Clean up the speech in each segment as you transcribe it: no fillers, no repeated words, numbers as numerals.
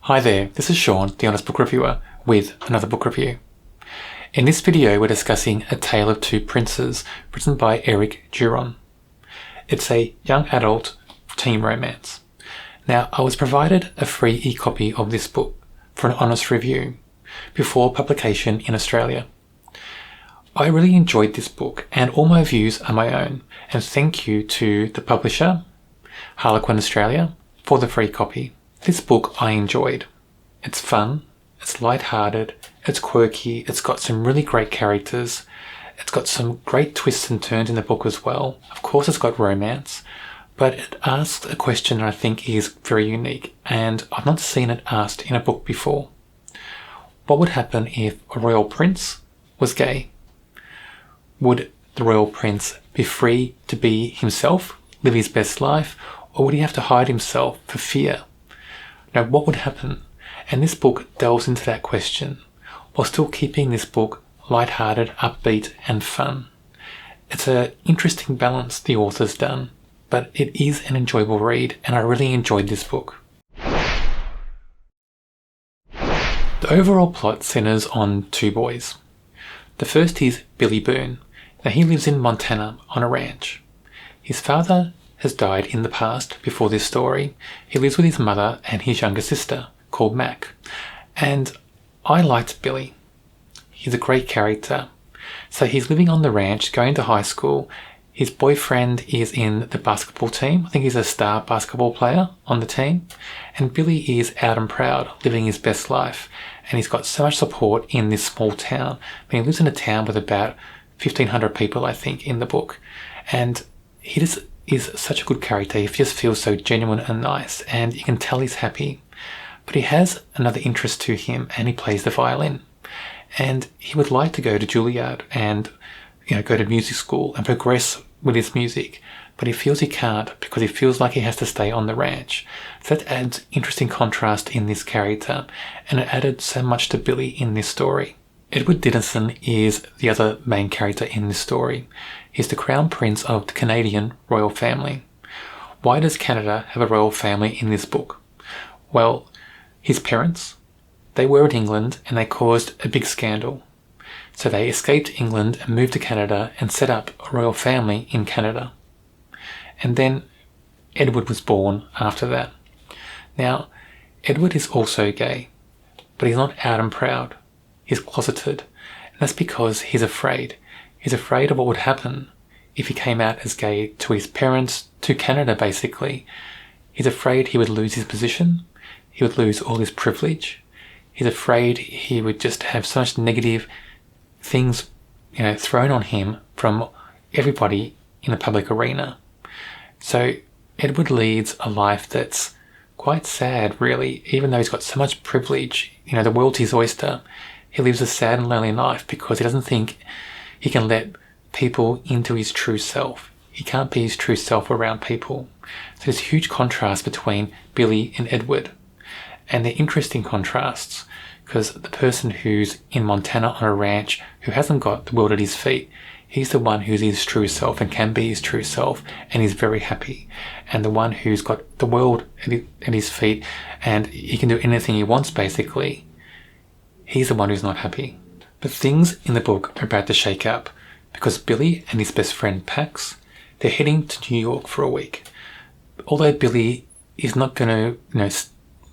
Hi there, this is Sean, the Honest Book Reviewer, with another book review. In this video we're discussing A Tale of Two Princes, written by Eric Geron. It's a young adult teen romance. Now, I was provided a free e-copy of this book for an honest review before publication in Australia. I really enjoyed this book and all my views are my own, and thank you to the publisher, Harlequin Australia, for the free copy. This book I enjoyed. It's fun, it's light-hearted, it's quirky, it's got some really great characters, it's got some great twists and turns in the book as well. Of course it's got romance, but it asks a question that I think is very unique, and I've not seen it asked in a book before. What would happen if a royal prince was gay? Would the royal prince be free to be himself, live his best life, or would he have to hide himself for fear? Now, what would happen? And this book delves into that question, while still keeping this book light-hearted, upbeat and fun. It's an interesting balance the author's done, but it is an enjoyable read, and I really enjoyed this book. The overall plot centres on two boys. The first is Billy Boone. Now, he lives in Montana on a ranch. His father has died in the past before this story. He lives with his mother and his younger sister, called MACK. And I liked Billy. He's a great character. So he's living on the ranch, going to high school. His boyfriend is in the basketball team. I think he's a star basketball player on the team. And Billy is out and proud, living his best life. And he's got so much support in this small town. I mean, he lives in a town with about 1,500 people, I think, in the book. And he just is such a good character. He just feels so genuine and nice, and you can tell he's happy. But he has another interest to him, and he plays the violin. And he would like to go to Juilliard and go to music school and progress with his music, but he feels he can't because he feels like he has to stay on the ranch. So that adds interesting contrast in this character, and it added so much to Billy in this story. Edward Dennison is the other main character in this story. He's the crown prince of the Canadian royal family. Why does Canada have a royal family in this book? Well, his parents, they were in England and they caused a big scandal. So they escaped England and moved to Canada and set up a royal family in Canada. And then Edward was born after that. Now, Edward is also gay, but he's not out and proud. He's closeted, and that's because he's afraid. He's afraid of what would happen if he came out as gay to his parents, to Canada basically. He's afraid he would lose his position, he would lose all his privilege. He's afraid he would just have so much negative things, thrown on him from everybody in the public arena. So Edward leads a life that's quite sad, really, even though he's got so much privilege. The world's his oyster. He lives a sad and lonely life because he doesn't think he can let people into his true self. He can't be his true self around people. So there's huge contrast between Billy and Edward. And they're interesting contrasts because the person who's in Montana on a ranch, who hasn't got the world at his feet, he's the one who's his true self and can be his true self, and he's very happy. And the one who's got the world at his feet and he can do anything he wants basically, he's the one who's not happy. But things in the book are about to shake up because Billy and his best friend Pax, they're heading to New York for a week. Although Billy is not going to,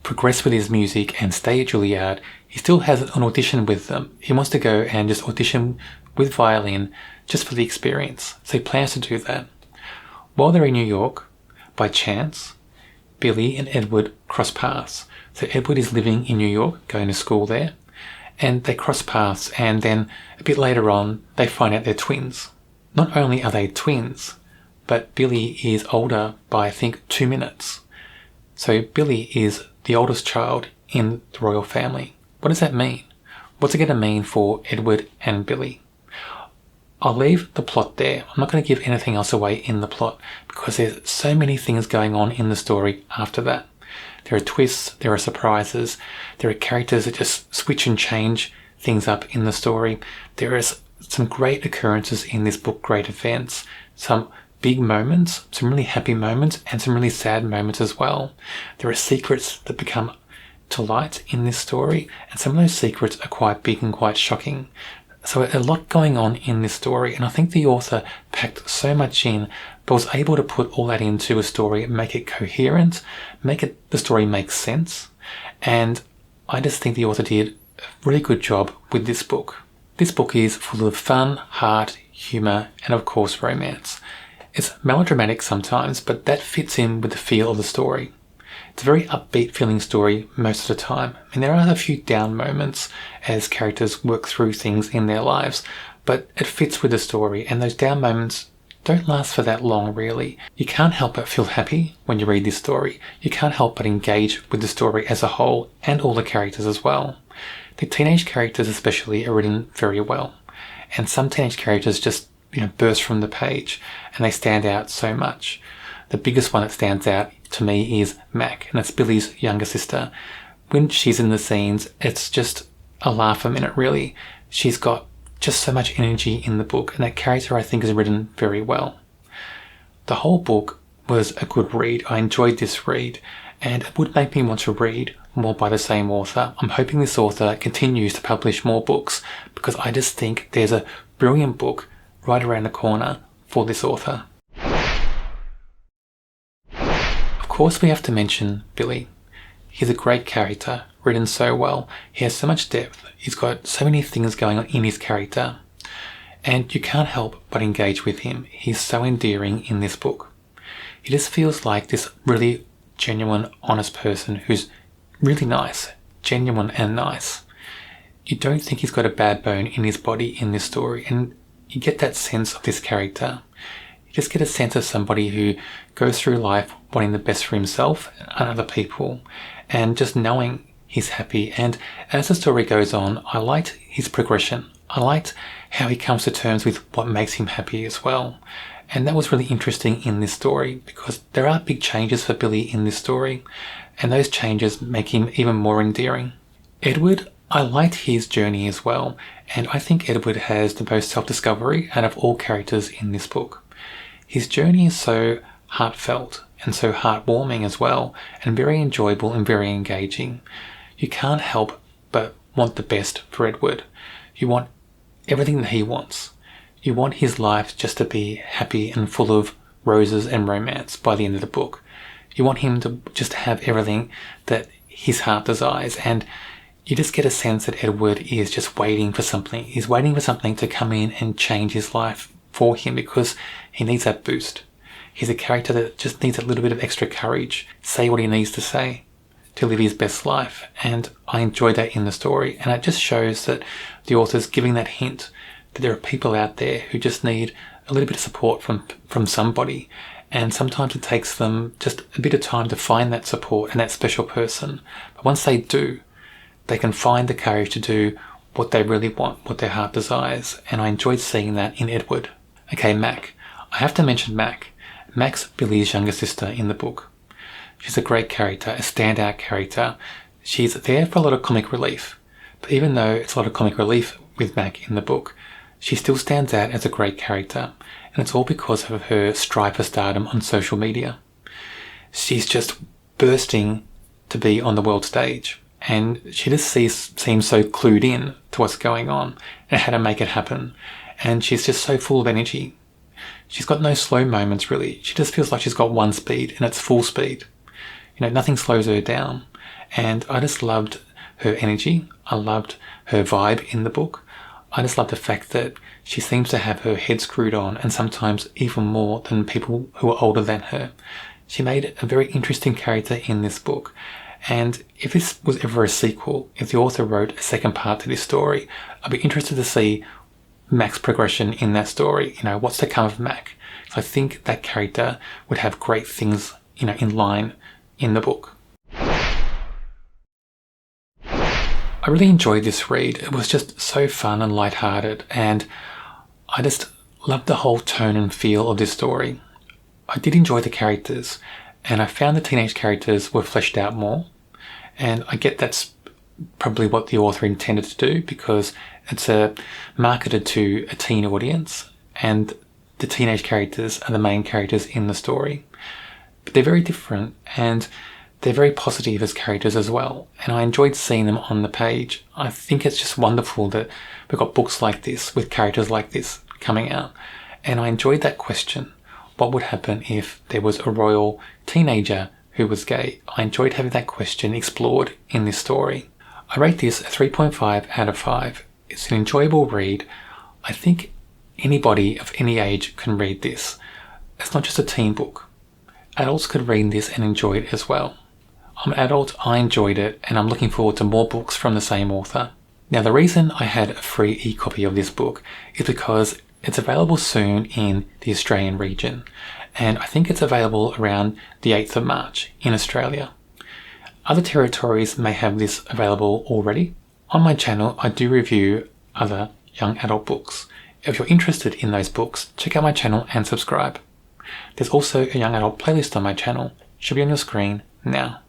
progress with his music and stay at Juilliard, he still has an audition with them. He wants to go and just audition with violin just for the experience. So he plans to do that. While they're in New York, by chance, Billy and Edward cross paths. So Edward is living in New York, going to school there, and they cross paths, and then a bit later on they find out they're twins. Not only are they twins, but Billy is older by I think 2 minutes. So Billy is the oldest child in the royal family. What does that mean? What's it going to mean for Edward and Billy? I'll leave the plot there. I'm not going to give anything else away in the plot because there's so many things going on in the story after that. There are twists, there are surprises, there are characters that just switch and change things up in the story. There is some great occurrences in this book, great events, some big moments, some really happy moments, and some really sad moments as well. There are secrets that become to light in this story, and some of those secrets are quite big and quite shocking. So a lot going on in this story, and I think the author packed so much in, but was able to put all that into a story, make it coherent, the story make sense, and I just think the author did a really good job with this book. This book is full of fun, heart, humour, and of course romance. It's melodramatic sometimes, but that fits in with the feel of the story. It's a very upbeat feeling story most of the time, and there are a few down moments as characters work through things in their lives, but it fits with the story, and those down moments don't last for that long really. You can't help but feel happy when you read this story. You can't help but engage with the story as a whole and all the characters as well. The teenage characters especially are written very well, and some teenage characters just burst from the page and they stand out so much. The biggest one that stands out to me is MACK, and it's Billy's younger sister. When she's in the scenes, it's just a laugh a minute really. She's got just so much energy in the book, and that character I think is written very well. The whole book was a good read. I enjoyed this read, and it would make me want to read more by the same author. I'm hoping this author continues to publish more books, because I just think there's a brilliant book right around the corner for this author. Of course, we have to mention Billy. He's a great character, written so well. He has so much depth. He's got so many things going on in his character, and you can't help but engage with him. He's so endearing in this book. He just feels like this really genuine, honest person who's really nice, genuine and nice. You don't think he's got a bad bone in his body in this story, and you get that sense of this character. You just get a sense of somebody who goes through life wanting the best for himself and other people, and just knowing he's happy. And as the story goes on, I liked his progression. I liked how he comes to terms with what makes him happy as well. And that was really interesting in this story, because there are big changes for Billy in this story, and those changes make him even more endearing. Edward, I liked his journey as well, and I think Edward has the most self-discovery out of all characters in this book. His journey is so heartfelt and so heartwarming as well, and very enjoyable and very engaging. You can't help but want the best for Edward. You want everything that he wants. You want his life just to be happy and full of roses and romance by the end of the book. You want him to just have everything that his heart desires, and you just get a sense that Edward is just waiting for something. He's waiting for something to come in and change his life for him, because he needs that boost. He's a character that just needs a little bit of extra courage, say what he needs to say to live his best life, and I enjoyed that in the story. And it just shows that the author's giving that hint that there are people out there who just need a little bit of support from somebody, and sometimes it takes them just a bit of time to find that support and that special person. But once they do, they can find the courage to do what they really want, what their heart desires, and I enjoyed seeing that in Edward. Okay, MACK. I have to mention MACK. MACK's Billy's younger sister in the book. She's a great character, a standout character. She's there for a lot of comic relief, but even though it's a lot of comic relief with MACK in the book, she still stands out as a great character, and it's all because of her strive for stardom on social media. She's just bursting to be on the world stage, and she just seems so clued in to what's going on and how to make it happen, and she's just so full of energy. She's got no slow moments really. She just feels like she's got one speed, and it's full speed. Nothing slows her down, and I just loved her energy. I loved her vibe in the book. I just love the fact that she seems to have her head screwed on, and sometimes even more than people who are older than her. She made a very interesting character in this book, and if this was ever a sequel, if the author wrote a second part to this story, I'd be interested to see MACK's progression in that story. What's to come of MACK? So I think that character would have great things, in line in the book. I really enjoyed this read. It was just so fun and lighthearted, and I just loved the whole tone and feel of this story. I did enjoy the characters, and I found the teenage characters were fleshed out more, and I get that's probably what the author intended to do, because it's marketed to a teen audience, and the teenage characters are the main characters in the story. But they're very different, and They're very positive as characters as well, and I enjoyed seeing them on the page. I think it's just wonderful that we've got books like this with characters like this coming out. And I enjoyed that question. What would happen if there was a royal teenager who was gay? I enjoyed having that question explored in this story. I rate this a 3.5 out of 5. It's an enjoyable read. I think anybody of any age can read this. It's not just a teen book. Adults could read this and enjoy it as well. I'm an adult, I enjoyed it, and I'm looking forward to more books from the same author. Now, the reason I had a free e-copy of this book is because it's available soon in the Australian region, and I think it's available around the 8th of March in Australia. Other territories may have this available already. On my channel, I do review other young adult books. If you're interested in those books, check out my channel and subscribe. There's also a young adult playlist on my channel. It should be on your screen now.